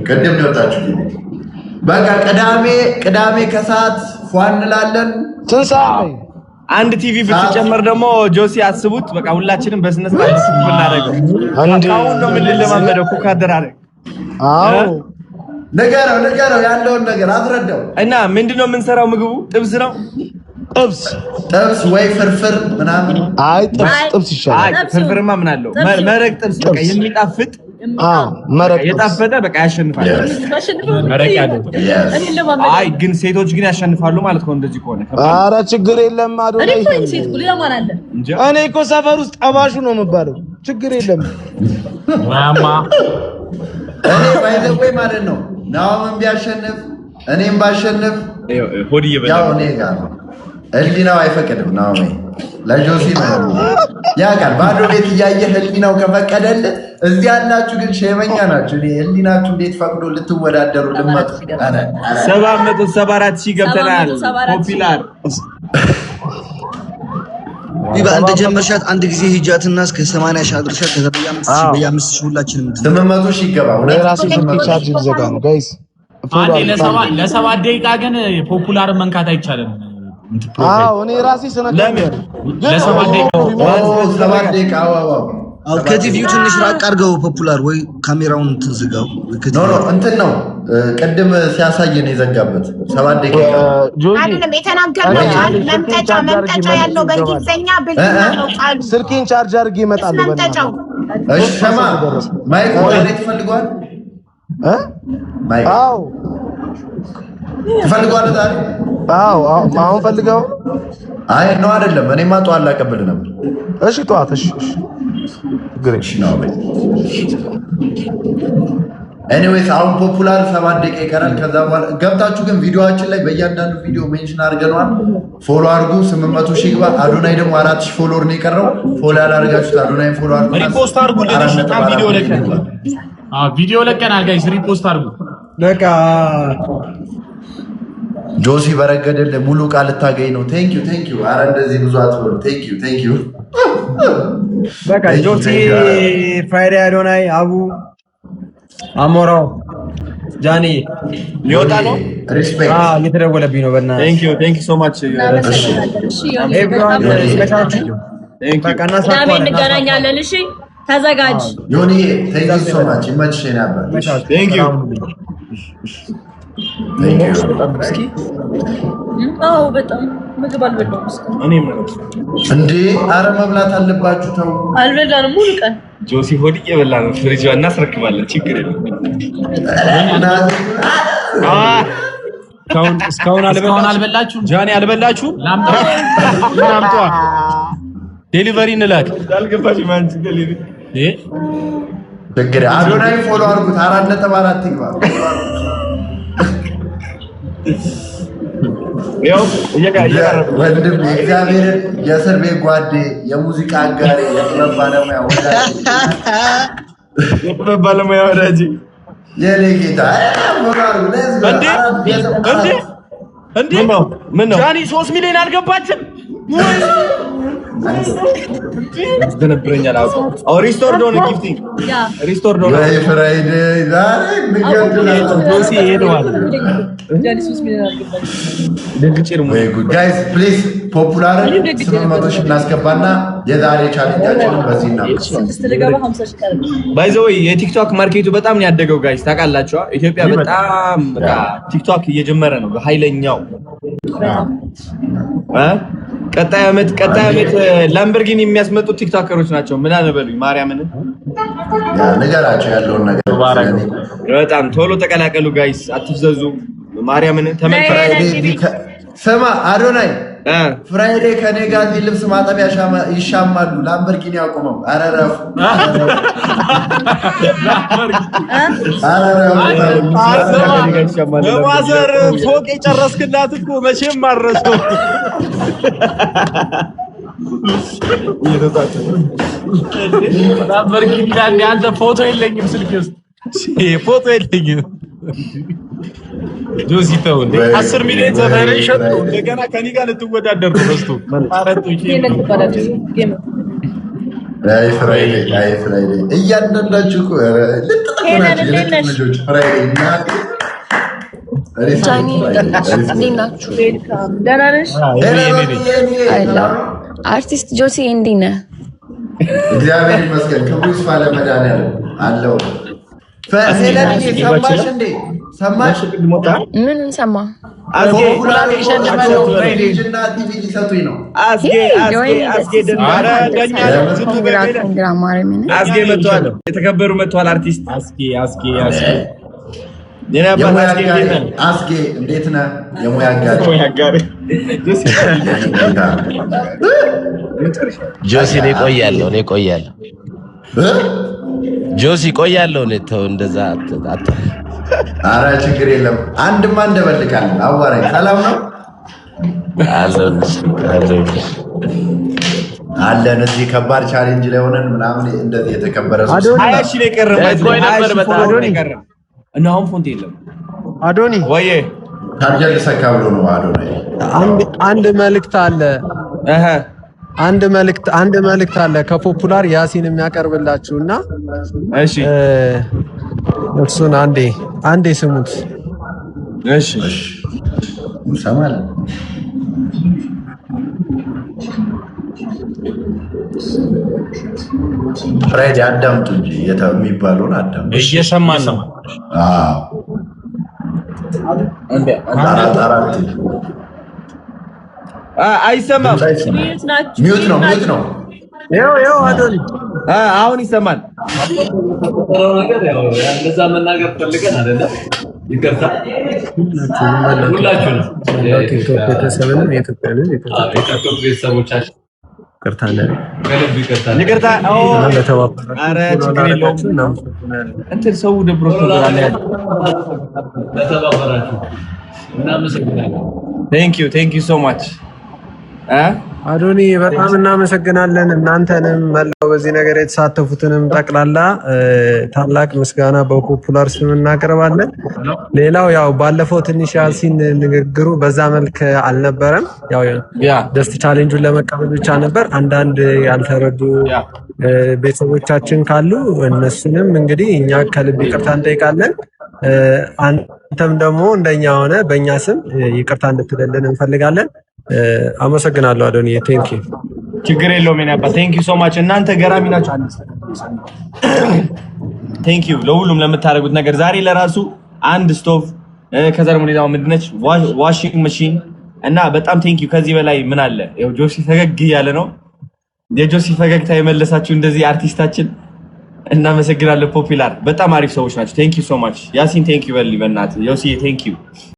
ቅድም ወጣችሁ በቃ ቅዳሜ ከሰዓት ፏን እንላለን ትንሳኤ አንድ ቲቪ ብትጨመር ደግሞ ጆሲ አስቡት በቃ ሁላችንም በስነ ስርዓት ብናደርገው አሁን ነው ምን ለማመደው ኩካደር አረ አዎ ነገረው ያለውን ነገር አትረዳው እና ምንድነው የምንሰራው ምግቡ ጥብስ ነው ጥብስ ወይ ፍርፍር ምናምን አይ ጥብስ ይሻላል ፍርፍርማ ምን አለው መረቅ ጥብስ በቃ የሚጣፍጥ መረቅ የጣፈጠ በቃ ያሸንፋል መረቅ ያለው አይ ግን ሴቶች ግን ያሸንፋሉ ማለት ነው እንደዚህ ከሆነ ኧረ ችግር የለም አዶናይ እኔ እኮ ሴት ኩል ለማን አለ እኔ እኮ ሰፈር ውስጥ ጠባሹ ነው የምባለው ችግር የለም ማማ እኔ ባይዘው ማለት ነው ናውም ቢያሸንፍ እኔም ባሸንፍ ሆዲ ይበላል ያው እኔ ጋር ህሊናው አይፈቅድም ነው ለጆሲ ነው ያጋል ባዶ ቤት እያየ ህሊናው ከፈቀደልህ እዚህ ያላችሁ ግን ሸመኛ ናችሁ እኔ ህሊናችሁ እንዴት ፈቅዶ ልትወዳደሩ ልመጡ 774 ሺህ ገብተናል ፖፑላር ይባ እንደ ጀመርሻት አንድ ጊዜ ሂጃትና እስከ 80 ሺህ አድርሻት ከዛ በ5 ሺህ ሁላችንም 800 ሺህ ይገባ ራሴ ቻርጅ ይዘጋ ነው ጋይስ አንዴ ለሰባት ደቂቃ ግን ፖፑላር መንካት አይቻልም አዎ እኔ ራሴ ሰነቀለ ለሰባት ደቂቃ አው ከቲቪው ትንሽ ራቅ አድርገው ፖፑላር ወይ ካሜራውን ትዝጋው ኖ እንትን ነው ቅድም ሲያሳየን የዘጋበት 7 ደቂቃ አይደለም የተናገረው መምጠጫ ያለው በእንግሊዘኛ ብልና ነው ቃሉ ስልኬን ቻርጅ አድርጌ ይመጣል መምጠጫው እሺ ሰማ ማይክ ወደ ትፈልጓል ማይክ አዎ ትፈልጓል ታዲያ አዎ አሁን ፈልገው አይ ነው አይደለም እኔማ ጧት ላቀብል ነበር እሺ ጧት እሺ ግሬሽ ነው ኤኒዌይስ አሁን ፖፑላር 7 ደቂቃ ይቀራል ከዛ በኋላ ገብታችሁ ግን ቪዲዮአችን ላይ በእያንዳንዱ ቪዲዮ ሜንሽን አድርገናል ፎሎ አድርጉ 800 ሺህ ግባ አዶናይ ደግሞ 4000 ፎሎወር ነው የቀረው ፎሎ ያላደረጋችሁት አዶናይ ፎሎ አድርጉ ሪፖስት አድርጉ ለነሽጣን ቪዲዮ ለቀናል ጋይስ ሪፖስት አድርጉ በቃ ጆሲ በረገደል ሙሉ ቃል ታገኝ ነው ቴንክ ዩ አረ እንደዚህ ብዙ አትበሉ ቴንክ ዩ በቃ ጆሲ ፍራይዴ አዶናይ አቡ አሞራው ጃኒ ሊወጣ ነው ሪስፔክት እየተደወለብኝ ነው በእናትህ ቴንክ ዩ ሶ ማች ኤቭሪዋን ስፔሻል በቃ እናሳቋለን እንገናኛለን እሺ ተዘጋጅ ዮኒ ቴንክ ዩ ሶ ማች ይመችሽ ነበር ቴንክ ዩ አዎ በጣም ምግብ አልበላሁም እኔም እንዴ አረ መብላት አለባችሁ ተው አልበላንም ሙሉ ቀን ጆሲ ሆድ እየበላ ነው ፍሪጅ እናስረክባለን ችግር የለም እስካሁን አልበላችሁም ጃኒ አልበላችሁም ላምጣ ዴሊቨሪ እንላክ አልገባሽ ማንቺ ዴሊቨሪ ችግር አዶናይ ፎሎ አድርጉት 4.4 ይግባ ያው ወንድም እግዚአብሔርን የእስር ቤት ጓዴ የሙዚቃ አጋሪ የጥበብ ባለሙያ ወዳጅ የኔ ጌታ እንዴ ምን ነው ጃኒ 3 ሚሊዮን አልገባችም ያስደነብረኛል አው ሪስቶርድ ኦን ጊፍቲንግ ሪስቶርድ ኦን ፍራይዴ ዛሬ ንገድላችሁ ጆሲ ሄደዋል ጃኒ 3 ሚሊዮን አልገባች ደግጭር ወይ ጉድ ጋይስ ፕሊዝ ፖፑላር 800 ሺህ እናስገባና የዛሬ ቻሌንጃችንን በዚህ ነው 6 ለገባ 50 ሺህ ቀረ ባይ ዘ ወይ የቲክቶክ ማርኬቱ በጣም ነው ያደገው ጋይስ ታውቃላችሁ ኢትዮጵያ በጣም በቃ ቲክቶክ እየጀመረ ነው በኃይለኛው ቀጣይ አመት ላምበርጊኒ የሚያስመጡ ቲክቶከሮች ናቸው ምን አነበሉኝ ማርያምን ያ ነገራቸው ያለውን ነገር በጣም ቶሎ ተቀላቀሉ ጋይስ አትፍዘዙ ማርያምን ተመልካቾች ስማ አዶናይ ፍራይዴ ከኔ ጋር ልብስ ማጠቢያ ይሻማሉ ላምበርጊኒ ያቆመው አረረፍ በማዘር ፎቅ የጨረስክላት እኮ መቼም ማረሰው ላምበርጊኒ ላይ አንተ ፎቶ የለኝም ስልክ ውስጥ ፎቶ የለኝም ጆሲ ተው እንዴ 10 ሚሊዮን ዘፈሬሽን እንደገና ከኔ ጋር ልትወዳደር ነው በስቶ አረጡ አይ ፍራይዴ እያንዳንዳችሁ እኮ ልጆች ፍራይዴ እና ደህና ነሽ? አርቲስት ጆሲ እንዴት ነህ? እግዚአብሔር ይመስገን። ክብሩ ይስፋ ለመድኃኒዓለም አለው። ሰማሽ እንዴ? ሰማሽ? ምን ሰማ? የተከበሩ መጥቷል። አርቲስት አስጌ እንዴት ነህ? የሙያ አጋር ጆሲ እኔ ቆያለሁ ጆሲ ቆያለሁ። ተው እንደዛ አታ ኧረ ችግር የለም። አንድማ እንደበልቃለን። አዋራኝ ሰላም ነው አለን። እዚህ ከባድ ቻሌንጅ ላይ ሆነን ምናምን እንደዚህ የተከበረ ሰው አያሽ ላይ ቀረ እና አሁን ፎንት የለም። አዶኒ ወዬ ታርጀል ሰካ ብሎ ነው። አዶኒ አንድ መልእክት አለ። አንድ መልእክት አለ ከፖፑላር ያሲን የሚያቀርብላችሁና እሺ እሱን አንዴ ስሙት። እሺ እንሰማለን። ፍራይዴ አዳምጡ እንጂ የሚባለውን አዳምጡ። እየሰማን ነው። አይሰማም። ሚዩት ነው። ይኸው አዶኒ አሁን ይሰማል። እንደዛ መናገር ፈልገን አይደለም። ይቅርታ ሁላችሁንም ቤተሰብንም የኢትዮጵያንን ቤተሰቦቻችን ይቅርታ። ኧረ ችግር የለውም። እንትን ሰው ደብሮት ለተባበራችሁ እናመሰግናለን። ቴንክ ዩ ሶ ማች አዶኒ በጣም እናመሰግናለን። እናንተንም መላው በዚህ ነገር የተሳተፉትንም ጠቅላላ ታላቅ ምስጋና በፖፑላር ስም እናቀርባለን። ሌላው ያው ባለፈው ትንሽ ያሲን ንግግሩ በዛ መልክ አልነበረም። ያው ደስት ቻሌንጁን ለመቀበል ብቻ ነበር። አንዳንድ ያልተረዱ ቤተሰቦቻችን ካሉ እነሱንም እንግዲህ እኛ ከልብ ይቅርታ እንጠይቃለን። አንተም ደግሞ እንደኛ ሆነ በእኛ ስም ይቅርታ እንድትልልን እንፈልጋለን። አመሰግናለሁ አዶኒ። ቴንክ ዩ። ችግር የለውም። ሜናባ ቴንክ ዩ ሶ ማች። እናንተ ገራሚ ናችሁ። ቴንክ ዩ ለሁሉም ለምታደርጉት ነገር። ዛሬ ለራሱ አንድ ስቶቭ ከዛ ደግሞ ሌላው ምንድነች ዋሺንግ መሺን እና በጣም ቴንክ ዩ። ከዚህ በላይ ምን አለ? ያው ጆሲ ፈገግ እያለ ነው። የጆሲ ፈገግታ የመለሳችሁ እንደዚህ አርቲስታችን እናመሰግናለን። ፖፑላር በጣም አሪፍ ሰዎች ናቸው። ቴንክ ዩ ሶ ማች። ያሲን ቴንክ ዩ በል በእናትህ። ጆሲ ቴንክ ዩ